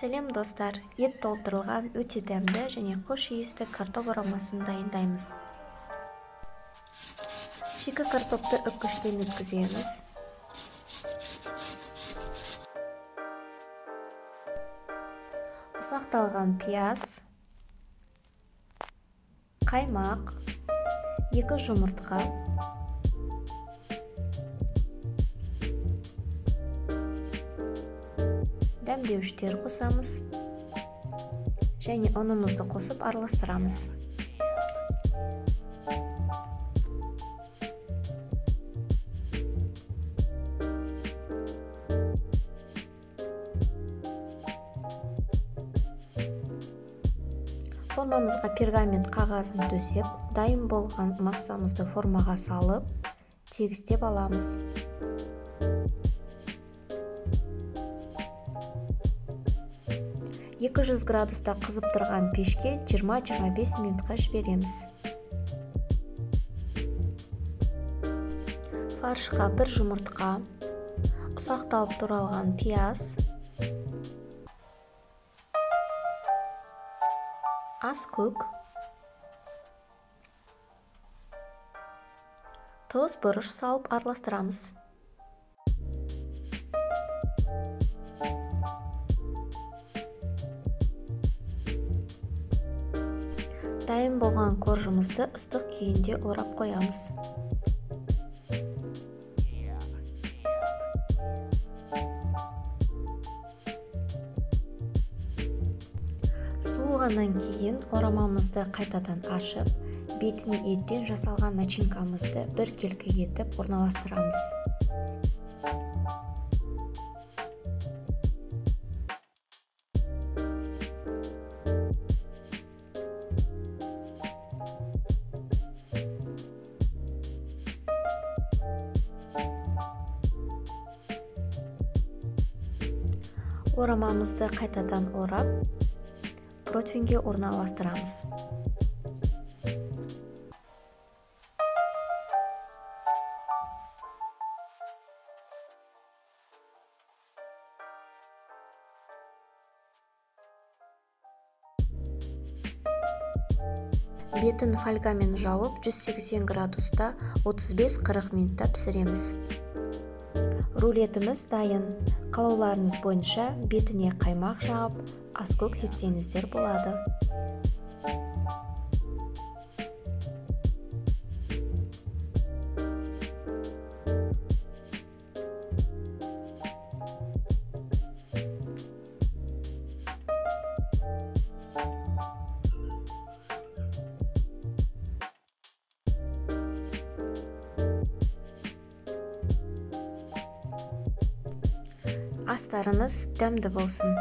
Сәлем достар, ет толтырылған өте дәмді және қош иісті картоп орамасын дайындаймыз. Шикі картопты үккіштен өткіземіз. Ұсақталған пияз, қаймақ, 2 жұмыртқа, дәмдеуіштер қосамыз және ұнымызды қосып араластырамыз. Формамызға пергамент қағазын төсеп, дайын болған массамызды формаға салып, тегістеп аламыз. Екі 200 градуста қызып тұрған пешке 20-25 минутқа жібереміз. Фаршқа 1 жұмыртқа, ұсақталып туралған пияз, ас көк, тұз, бұрыш салып араластырамыз. Дайын болған коржымызды ыстық күйінде орап қоямыз. Суығаннан кейін орамамызды қайтадан ашып, бетіне еттен жасалған начинкамызды бір келкі етіп орналастырамыз. Орамамызды қайтадан орап, противенге орналастырамыз. Бетін фольгамен жауып, 180 градуста 35-40 минутта пісіреміз. Рулетіміз дайын. Қалауларыңыз бойынша бетіне қаймақ жағып, ас көк сепсеңіздер болады. Астарыңыз дәмді болсын.